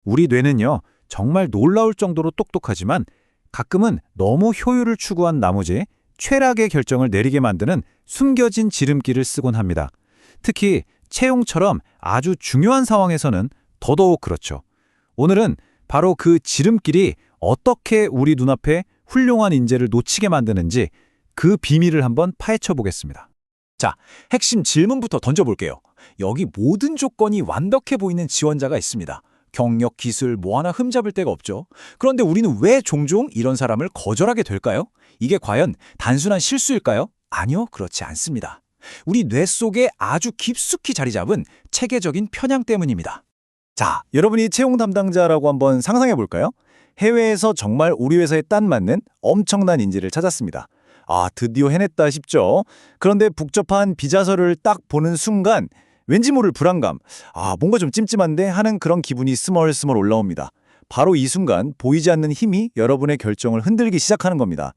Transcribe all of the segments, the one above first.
우리 뇌는요, 정말 놀라울 정도로 똑똑하지만 가끔은 너무 효율을 추구한 나머지 최악의 결정을 내리게 만드는 숨겨진 지름길을 쓰곤 합니다. 특히 채용처럼 아주 중요한 상황에서는 더더욱 그렇죠. 오늘은 바로 그 지름길이 어떻게 우리 눈앞에 훌륭한 인재를 놓치게 만드는지 그 비밀을 한번 파헤쳐 보겠습니다. 자, 핵심 질문부터 던져볼게요. 여기 모든 조건이 완벽해 보이는 지원자가 있습니다. 경력, 기술 뭐 하나 흠잡을 데가 없죠. 그런데 우리는 왜 종종 이런 사람을 거절하게 될까요? 이게 과연 단순한 실수일까요? 아니요, 그렇지 않습니다. 우리 뇌 속에 아주 깊숙이 자리 잡은 체계적인 편향 때문입니다. 자, 여러분이 채용 담당자라고 한번 상상해 볼까요? 해외에서 정말 우리 회사에 딱 맞는 엄청난 인재를 찾았습니다. 아, 드디어 해냈다 싶죠? 그런데 복잡한 비자서를 딱 보는 순간 왠지 모를 불안감, 뭔가 좀 찜찜한데 하는 그런 기분이 스멀스멀 올라옵니다. 바로 이 순간 보이지 않는 힘이 여러분의 결정을 흔들기 시작하는 겁니다.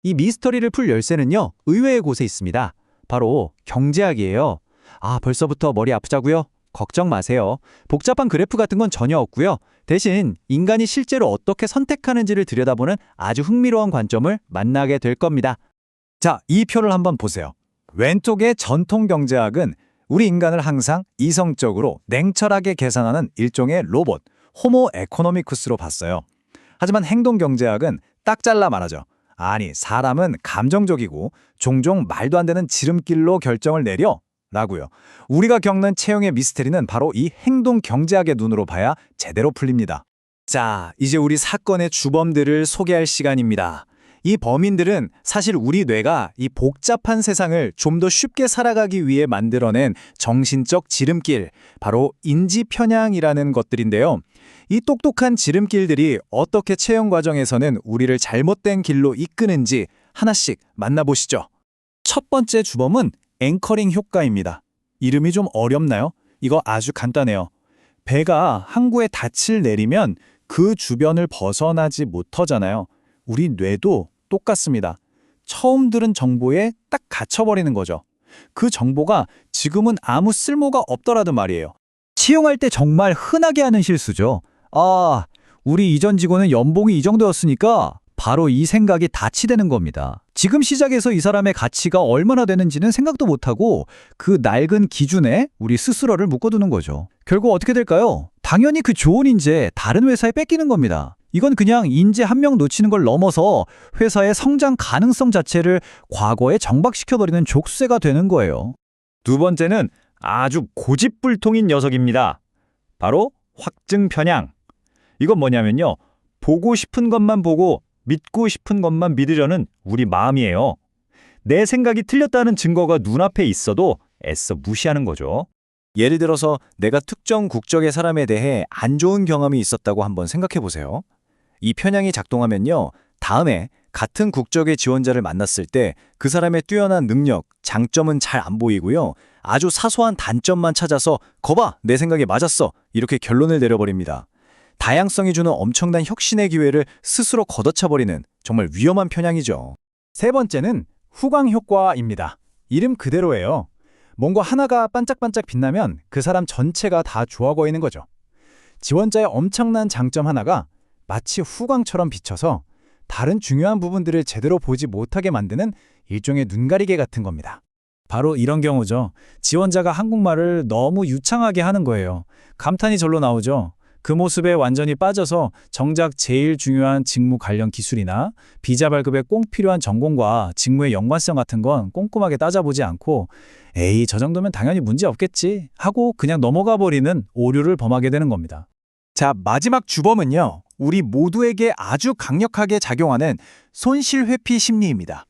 이 미스터리를 풀 열쇠는요, 의외의 곳에 있습니다. 바로 경제학이에요. 벌써부터 머리 아프자고요? 걱정 마세요. 복잡한 그래프 같은 건 전혀 없고요. 대신 인간이 실제로 어떻게 선택하는지를 들여다보는 아주 흥미로운 관점을 만나게 될 겁니다. 자, 이 표를 한번 보세요. 왼쪽의 전통 경제학은 우리 인간을 항상 이성적으로 냉철하게 계산하는 일종의 로봇, 호모 에코노미쿠스로 봤어요. 하지만 행동 경제학은 딱 잘라 말하죠. 아니, 사람은 감정적이고 종종 말도 안 되는 지름길로 결정을 내려 라고요. 우리가 겪는 채용의 미스테리는 바로 이 행동 경제학의 눈으로 봐야 제대로 풀립니다. 자, 이제 우리 사건의 주범들을 소개할 시간입니다. 이 범인들은 사실 우리 뇌가 이 복잡한 세상을 좀 더 쉽게 살아가기 위해 만들어낸 정신적 지름길, 바로 인지 편향이라는 것들인데요. 이 똑똑한 지름길들이 어떻게 채용 과정에서는 우리를 잘못된 길로 이끄는지 하나씩 만나보시죠. 첫 번째 주범은 앵커링 효과입니다. 이름이 좀 어렵나요? 이거 아주 간단해요. 배가 항구에 닻을 내리면 그 주변을 벗어나지 못하잖아요. 우리 뇌도 똑같습니다. 처음 들은 정보에 딱 갇혀버리는 거죠. 그 정보가 지금은 아무 쓸모가 없더라도 말이에요. 채용할 때 정말 흔하게 하는 실수죠. 우리 이전 직원은 연봉이 이 정도였으니까 바로 이 생각이 닻이 되는 겁니다. 지금 시작해서 이 사람의 가치가 얼마나 되는지는 생각도 못하고 그 낡은 기준에 우리 스스로를 묶어두는 거죠. 결국 어떻게 될까요? 당연히 그 좋은 인재 다른 회사에 뺏기는 겁니다. 이건 그냥 인재 한 명 놓치는 걸 넘어서 회사의 성장 가능성 자체를 과거에 정박시켜버리는 족쇄가 되는 거예요. 두 번째는 아주 고집불통인 녀석입니다. 바로 확증 편향. 이건 뭐냐면요. 보고 싶은 것만 보고 믿고 싶은 것만 믿으려는 우리 마음이에요. 내 생각이 틀렸다는 증거가 눈앞에 있어도 애써 무시하는 거죠. 예를 들어서 내가 특정 국적의 사람에 대해 안 좋은 경험이 있었다고 한번 생각해 보세요. 이 편향이 작동하면요. 다음에 같은 국적의 지원자를 만났을 때 그 사람의 뛰어난 능력, 장점은 잘 안 보이고요. 아주 사소한 단점만 찾아서 거봐, 내 생각에 맞았어. 이렇게 결론을 내려버립니다. 다양성이 주는 엄청난 혁신의 기회를 스스로 걷어차버리는 정말 위험한 편향이죠. 세 번째는 후광 효과입니다. 이름 그대로예요. 뭔가 하나가 반짝반짝 빛나면 그 사람 전체가 다 좋아 보이는 거죠. 지원자의 엄청난 장점 하나가 마치 후광처럼 비쳐서 다른 중요한 부분들을 제대로 보지 못하게 만드는 일종의 눈가리개 같은 겁니다. 바로 이런 경우죠. 지원자가 한국말을 너무 유창하게 하는 거예요. 감탄이 절로 나오죠. 그 모습에 완전히 빠져서 정작 제일 중요한 직무 관련 기술이나 비자 발급에 꼭 필요한 전공과 직무의 연관성 같은 건 꼼꼼하게 따져보지 않고 에이, 저 정도면 당연히 문제 없겠지 하고 그냥 넘어가 버리는 오류를 범하게 되는 겁니다. 자, 마지막 주범은요. 우리 모두에게 아주 강력하게 작용하는 손실회피 심리입니다.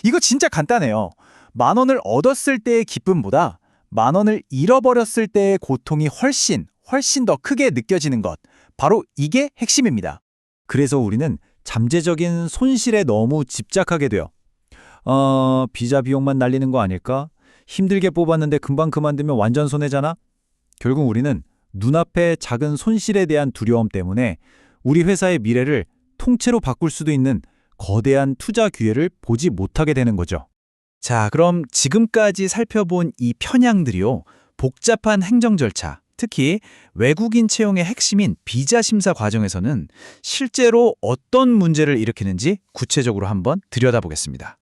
이거 진짜 간단해요. 10,000원을 얻었을 때의 기쁨보다 10,000원을 잃어버렸을 때의 고통이 훨씬 더 크게 느껴지는 것. 바로 이게 핵심입니다. 그래서 우리는 잠재적인 손실에 너무 집착하게 돼요. 비자 비용만 날리는 거 아닐까? 힘들게 뽑았는데 금방 그만두면 완전 손해잖아? 결국 우리는 눈앞의 작은 손실에 대한 두려움 때문에 우리 회사의 미래를 통째로 바꿀 수도 있는 거대한 투자 기회를 보지 못하게 되는 거죠. 자, 그럼 지금까지 살펴본 이 편향들이요. 복잡한 행정 절차, 특히 외국인 채용의 핵심인 비자 심사 과정에서는 실제로 어떤 문제를 일으키는지 구체적으로 한번 들여다보겠습니다.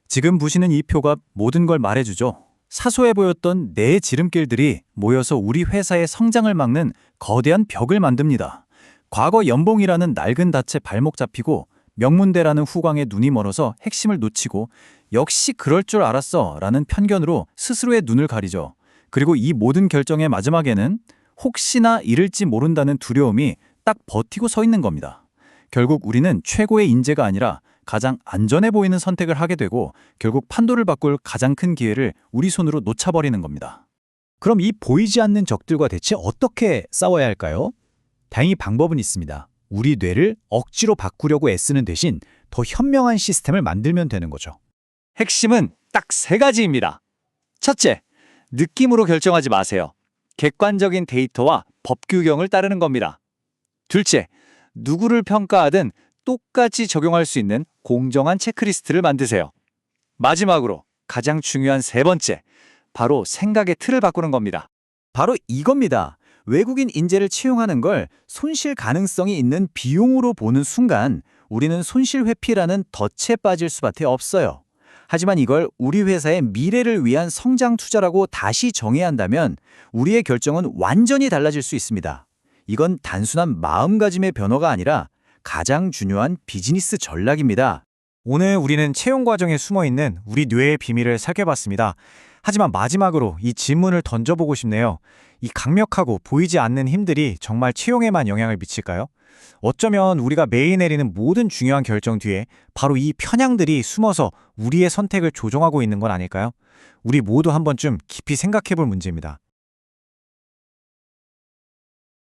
지금 보시는 이 표가 모든 걸 말해주죠. 사소해 보였던 네 지름길들이 모여서 우리 회사의 성장을 막는 거대한 벽을 만듭니다. 과거 연봉이라는 낡은 닻에 발목 잡히고 명문대라는 후광에 눈이 멀어서 핵심을 놓치고 역시 그럴 줄 알았어 라는 편견으로 스스로의 눈을 가리죠. 그리고 이 모든 결정의 마지막에는 혹시나 잃을지 모른다는 두려움이 딱 버티고 서 있는 겁니다. 결국 우리는 최고의 인재가 아니라 가장 안전해 보이는 선택을 하게 되고 결국 판도를 바꿀 가장 큰 기회를 우리 손으로 놓쳐버리는 겁니다. 그럼 이 보이지 않는 적들과 대체 어떻게 싸워야 할까요? 다행히 방법은 있습니다. 우리 뇌를 억지로 바꾸려고 애쓰는 대신 더 현명한 시스템을 만들면 되는 거죠. 핵심은 딱 세 가지입니다. 첫째, 느낌으로 결정하지 마세요. 객관적인 데이터와 법 규경을 따르는 겁니다. 둘째, 누구를 평가하든 똑같이 적용할 수 있는 공정한 체크리스트를 만드세요. 마지막으로 가장 중요한 세 번째, 바로 생각의 틀을 바꾸는 겁니다. 바로 이겁니다. 외국인 인재를 채용하는 걸 손실 가능성이 있는 비용으로 보는 순간 우리는 손실 회피라는 덫에 빠질 수밖에 없어요. 하지만 이걸 우리 회사의 미래를 위한 성장 투자라고 다시 정해야 한다면 우리의 결정은 완전히 달라질 수 있습니다. 이건 단순한 마음가짐의 변화가 아니라 가장 중요한 비즈니스 전략입니다. 오늘 우리는 채용 과정에 숨어있는 우리 뇌의 비밀을 살펴봤습니다. 하지만 마지막으로 이 질문을 던져보고 싶네요. 이 강력하고 보이지 않는 힘들이 정말 채용에만 영향을 미칠까요? 어쩌면 우리가 매일 내리는 모든 중요한 결정 뒤에 바로 이 편향들이 숨어서 우리의 선택을 조종하고 있는 건 아닐까요? 우리 모두 한 번쯤 깊이 생각해볼 문제입니다.